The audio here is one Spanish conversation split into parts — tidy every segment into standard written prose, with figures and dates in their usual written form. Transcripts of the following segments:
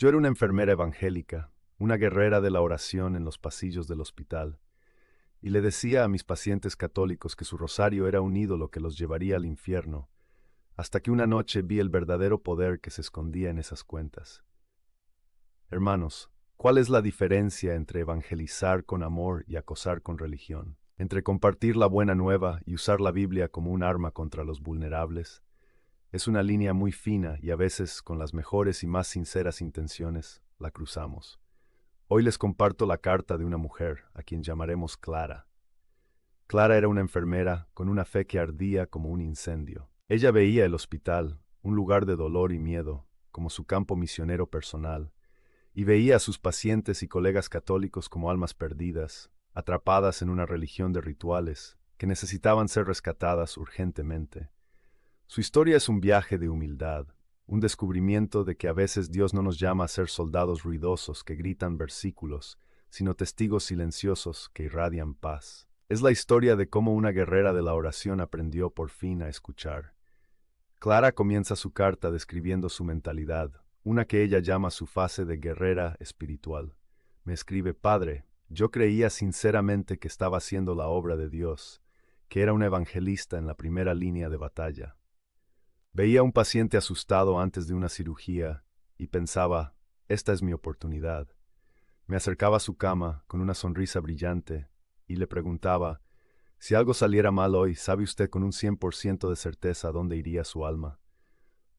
Yo era una enfermera evangélica, una guerrera de la oración en los pasillos del hospital, y le decía a mis pacientes católicos que su rosario era un ídolo que los llevaría al infierno, hasta que una noche vi el verdadero poder que se escondía en esas cuentas. Hermanos, ¿cuál es la diferencia entre evangelizar con amor y acosar con religión? Entre compartir la buena nueva y usar la Biblia como un arma contra los vulnerables. Es una línea muy fina y a veces, con las mejores y más sinceras intenciones, la cruzamos. Hoy les comparto la carta de una mujer, a quien llamaremos Clara. Clara era una enfermera con una fe que ardía como un incendio. Ella veía el hospital, un lugar de dolor y miedo, como su campo misionero personal, y veía a sus pacientes y colegas católicos como almas perdidas, atrapadas en una religión de rituales, que necesitaban ser rescatadas urgentemente. Su historia es un viaje de humildad, un descubrimiento de que a veces Dios no nos llama a ser soldados ruidosos que gritan versículos, sino testigos silenciosos que irradian paz. Es la historia de cómo una guerrera de la oración aprendió por fin a escuchar. Clara comienza su carta describiendo su mentalidad, una que ella llama su fase de guerrera espiritual. Me escribe: Padre, yo creía sinceramente que estaba haciendo la obra de Dios, que era una evangelista en la primera línea de batalla. Veía a un paciente asustado antes de una cirugía y pensaba, esta es mi oportunidad. Me acercaba a su cama con una sonrisa brillante y le preguntaba, si algo saliera mal hoy, ¿sabe usted con un 100% de certeza a dónde iría su alma?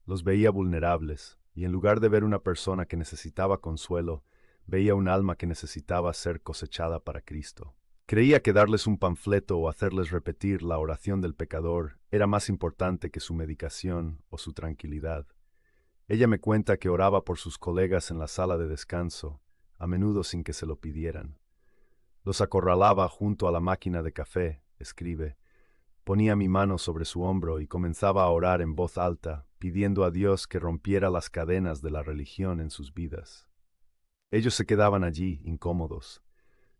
Los veía vulnerables, y en lugar de ver una persona que necesitaba consuelo, veía un alma que necesitaba ser cosechada para Cristo. Creía que darles un panfleto o hacerles repetir la oración del pecador era más importante que su medicación o su tranquilidad. Ella me cuenta que oraba por sus colegas en la sala de descanso, a menudo sin que se lo pidieran. Los acorralaba junto a la máquina de café, escribe. Ponía mi mano sobre su hombro y comenzaba a orar en voz alta, pidiendo a Dios que rompiera las cadenas de la religión en sus vidas. Ellos se quedaban allí, incómodos.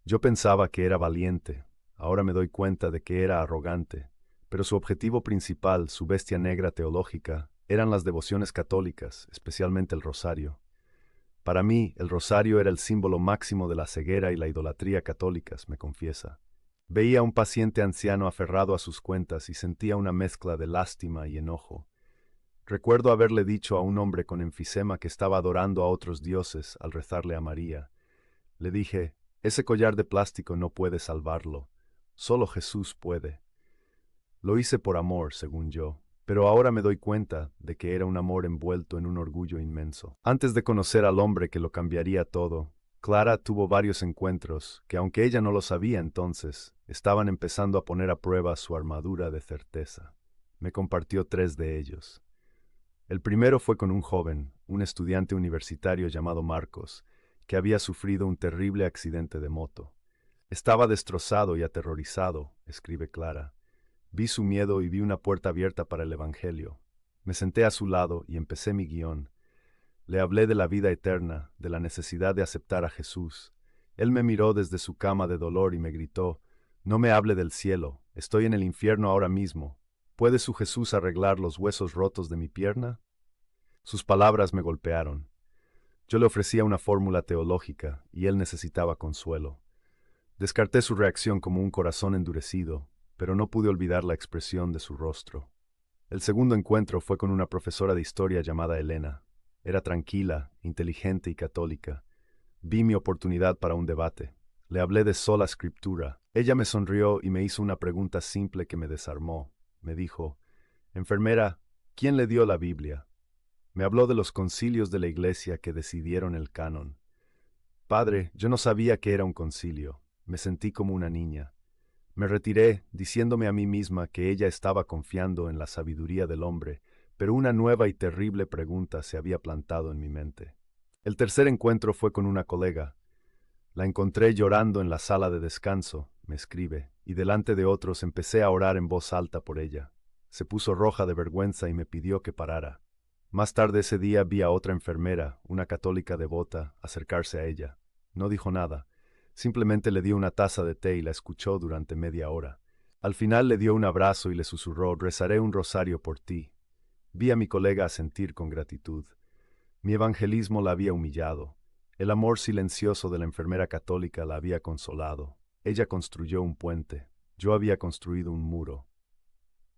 Yo pensaba que era valiente, ahora me doy cuenta de que era arrogante, pero su objetivo principal, su bestia negra teológica, eran las devociones católicas, especialmente el rosario. Para mí, el rosario era el símbolo máximo de la ceguera y la idolatría católicas, me confiesa. Veía a un paciente anciano aferrado a sus cuentas y sentía una mezcla de lástima y enojo. Recuerdo haberle dicho a un hombre con enfisema que estaba adorando a otros dioses al rezarle a María. Le dije, ese collar de plástico no puede salvarlo, solo Jesús puede. Lo hice por amor, según yo, pero ahora me doy cuenta de que era un amor envuelto en un orgullo inmenso. Antes de conocer al hombre que lo cambiaría todo, Clara tuvo varios encuentros que, aunque ella no lo sabía entonces, estaban empezando a poner a prueba su armadura de certeza. Me compartió 3 de ellos. El primero fue con un joven, un estudiante universitario llamado Marcos, que había sufrido un terrible accidente de moto. Estaba destrozado y aterrorizado, escribe Clara. Vi su miedo y vi una puerta abierta para el Evangelio. Me senté a su lado y empecé mi guión. Le hablé de la vida eterna, de la necesidad de aceptar a Jesús. Él me miró desde su cama de dolor y me gritó, no me hable del cielo, estoy en el infierno ahora mismo. ¿Puede su Jesús arreglar los huesos rotos de mi pierna? Sus palabras me golpearon. Yo le ofrecía una fórmula teológica y él necesitaba consuelo. Descarté su reacción como un corazón endurecido, pero no pude olvidar la expresión de su rostro. El segundo encuentro fue con una profesora de historia llamada Elena. Era tranquila, inteligente y católica. Vi mi oportunidad para un debate. Le hablé de sola escritura. Ella me sonrió y me hizo una pregunta simple que me desarmó. Me dijo, enfermera, ¿quién le dio la Biblia? Me habló de los concilios de la Iglesia que decidieron el canon. Padre, yo no sabía que era un concilio. Me sentí como una niña. Me retiré, diciéndome a mí misma que ella estaba confiando en la sabiduría del hombre, pero una nueva y terrible pregunta se había plantado en mi mente. El tercer encuentro fue con una colega. La encontré llorando en la sala de descanso, me escribe, y delante de otros empecé a orar en voz alta por ella. Se puso roja de vergüenza y me pidió que parara. Más tarde ese día vi a otra enfermera, una católica devota, acercarse a ella. No dijo nada. Simplemente le dio una taza de té y la escuchó durante media hora. Al final le dio un abrazo y le susurró, rezaré un rosario por ti. Vi a mi colega asentir con gratitud. Mi evangelismo la había humillado. El amor silencioso de la enfermera católica la había consolado. Ella construyó un puente. Yo había construido un muro.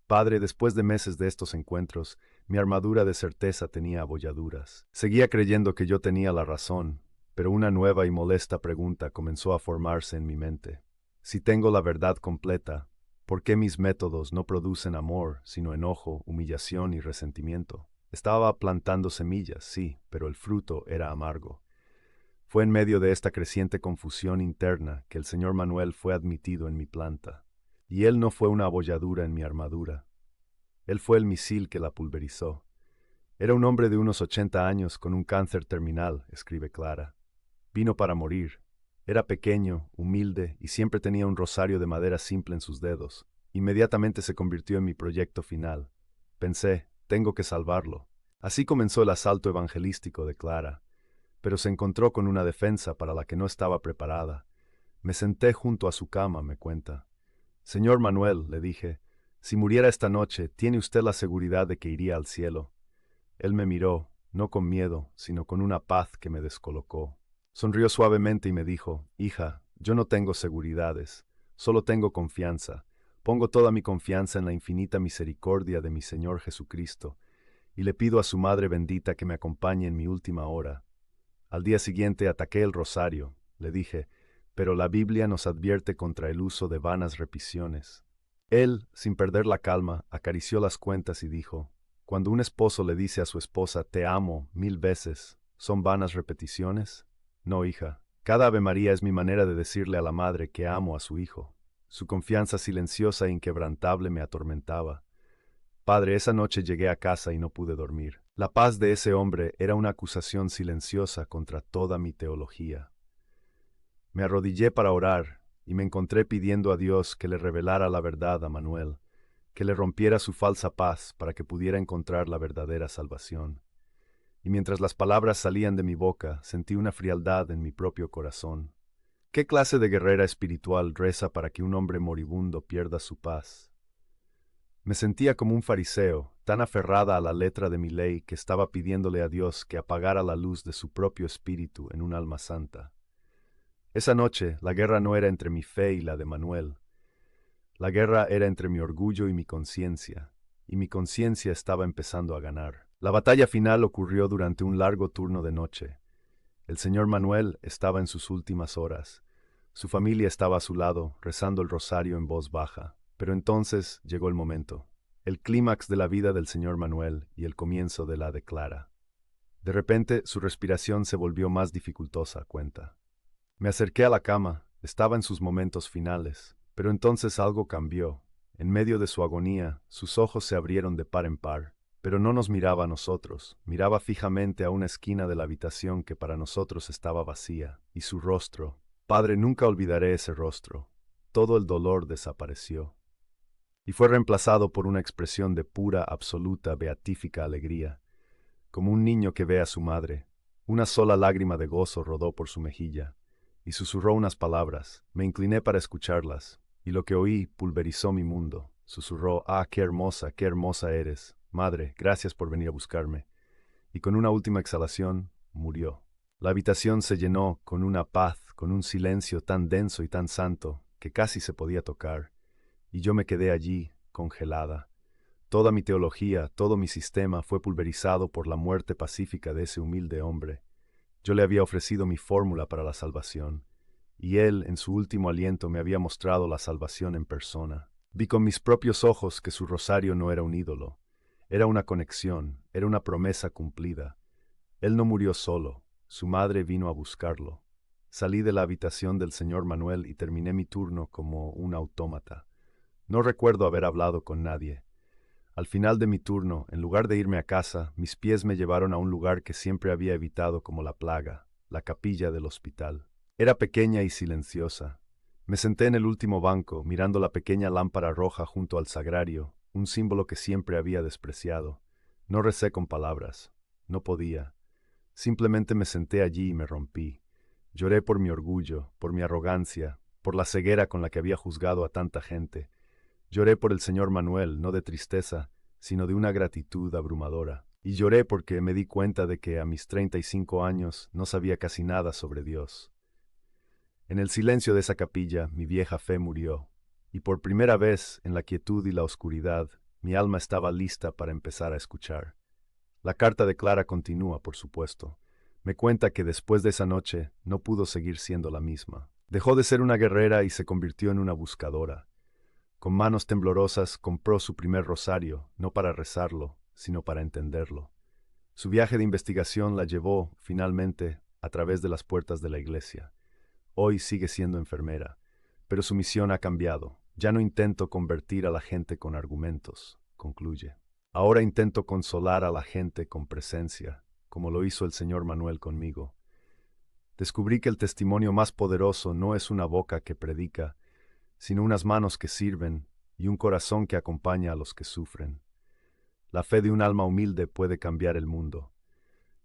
Padre, después de meses de estos encuentros, mi armadura de certeza tenía abolladuras. Seguía creyendo que yo tenía la razón, pero una nueva y molesta pregunta comenzó a formarse en mi mente. Si tengo la verdad completa, ¿por qué mis métodos no producen amor, sino enojo, humillación y resentimiento? Estaba plantando semillas, sí, pero el fruto era amargo. Fue en medio de esta creciente confusión interna que el señor Manuel fue admitido en mi planta. Y él no fue una abolladura en mi armadura. Él fue el misil que la pulverizó. Era un hombre de unos 80 años con un cáncer terminal, escribe Clara. Vino para morir. Era pequeño, humilde y siempre tenía un rosario de madera simple en sus dedos. Inmediatamente se convirtió en mi proyecto final. Pensé, tengo que salvarlo. Así comenzó el asalto evangelístico de Clara, pero se encontró con una defensa para la que no estaba preparada. Me senté junto a su cama, me cuenta. Señor Manuel, le dije, si muriera esta noche, ¿tiene usted la seguridad de que iría al cielo? Él me miró, no con miedo, sino con una paz que me descolocó. Sonrió suavemente y me dijo, hija, yo no tengo seguridades, solo tengo confianza. Pongo toda mi confianza en la infinita misericordia de mi Señor Jesucristo, y le pido a su Madre bendita que me acompañe en mi última hora. Al día siguiente ataqué el rosario, le dije, pero la Biblia nos advierte contra el uso de vanas repeticiones. Él, sin perder la calma, acarició las cuentas y dijo, cuando un esposo le dice a su esposa, te amo 1000 veces, ¿son vanas repeticiones? No, hija. Cada Ave María es mi manera de decirle a la madre que amo a su hijo. Su confianza silenciosa e inquebrantable me atormentaba. Padre, esa noche llegué a casa y no pude dormir. La paz de ese hombre era una acusación silenciosa contra toda mi teología. Me arrodillé para orar y me encontré pidiendo a Dios que le revelara la verdad a Manuel, que le rompiera su falsa paz para que pudiera encontrar la verdadera salvación. Y mientras las palabras salían de mi boca, sentí una frialdad en mi propio corazón. ¿Qué clase de guerrera espiritual reza para que un hombre moribundo pierda su paz? Me sentía como un fariseo, tan aferrada a la letra de mi ley que estaba pidiéndole a Dios que apagara la luz de su propio espíritu en un alma santa. Esa noche, la guerra no era entre mi fe y la de Manuel. La guerra era entre mi orgullo y mi conciencia estaba empezando a ganar. La batalla final ocurrió durante un largo turno de noche. El señor Manuel estaba en sus últimas horas. Su familia estaba a su lado, rezando el rosario en voz baja. Pero entonces llegó el momento, el clímax de la vida del señor Manuel y el comienzo de la de Clara. De repente, su respiración se volvió más dificultosa, cuenta. Me acerqué a la cama, estaba en sus momentos finales, pero entonces algo cambió. En medio de su agonía, sus ojos se abrieron de par en par, pero no nos miraba a nosotros, miraba fijamente a una esquina de la habitación que para nosotros estaba vacía, y su rostro, Padre, nunca olvidaré ese rostro. Todo el dolor desapareció, y fue reemplazado por una expresión de pura, absoluta, beatífica alegría, como un niño que ve a su madre. Una sola lágrima de gozo rodó por su mejilla, y susurró unas palabras. Me incliné para escucharlas, y lo que oí pulverizó mi mundo. Susurró, qué hermosa eres. Madre, gracias por venir a buscarme. Y con una última exhalación, murió. La habitación se llenó con una paz, con un silencio tan denso y tan santo, que casi se podía tocar, y yo me quedé allí, congelada. Toda mi teología, todo mi sistema fue pulverizado por la muerte pacífica de ese humilde hombre. Yo le había ofrecido mi fórmula para la salvación, y él, en su último aliento, me había mostrado la salvación en persona. Vi con mis propios ojos que su rosario no era un ídolo, era una conexión, era una promesa cumplida. Él no murió solo, su madre vino a buscarlo. Salí de la habitación del señor Manuel y terminé mi turno como un autómata. No recuerdo haber hablado con nadie. Al final de mi turno, en lugar de irme a casa, mis pies me llevaron a un lugar que siempre había evitado como la plaga, la capilla del hospital. Era pequeña y silenciosa. Me senté en el último banco, mirando la pequeña lámpara roja junto al sagrario, un símbolo que siempre había despreciado. No recé con palabras. No podía. Simplemente me senté allí y me rompí. Lloré por mi orgullo, por mi arrogancia, por la ceguera con la que había juzgado a tanta gente. Lloré por el señor Manuel, no de tristeza, sino de una gratitud abrumadora. y lloré porque me di cuenta de que a mis 35 años no sabía casi nada sobre Dios. En el silencio de esa capilla, mi vieja fe murió, y por primera vez, en la quietud y la oscuridad, mi alma estaba lista para empezar a escuchar. La carta de Clara continúa, por supuesto. Me cuenta que después de esa noche no pudo seguir siendo la misma. Dejó de ser una guerrera y se convirtió en una buscadora. Con manos temblorosas compró su primer rosario, no para rezarlo, sino para entenderlo. Su viaje de investigación la llevó, finalmente, a través de las puertas de la iglesia. Hoy sigue siendo enfermera, pero su misión ha cambiado. Ya no intento convertir a la gente con argumentos, concluye. Ahora intento consolar a la gente con presencia, como lo hizo el señor Manuel conmigo. Descubrí que el testimonio más poderoso no es una boca que predica, sino unas manos que sirven y un corazón que acompaña a los que sufren. La fe de un alma humilde puede cambiar el mundo.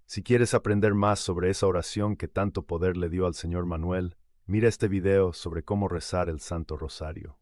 Si quieres aprender más sobre esa oración que tanto poder le dio al señor Manuel, mira este video sobre cómo rezar el Santo Rosario.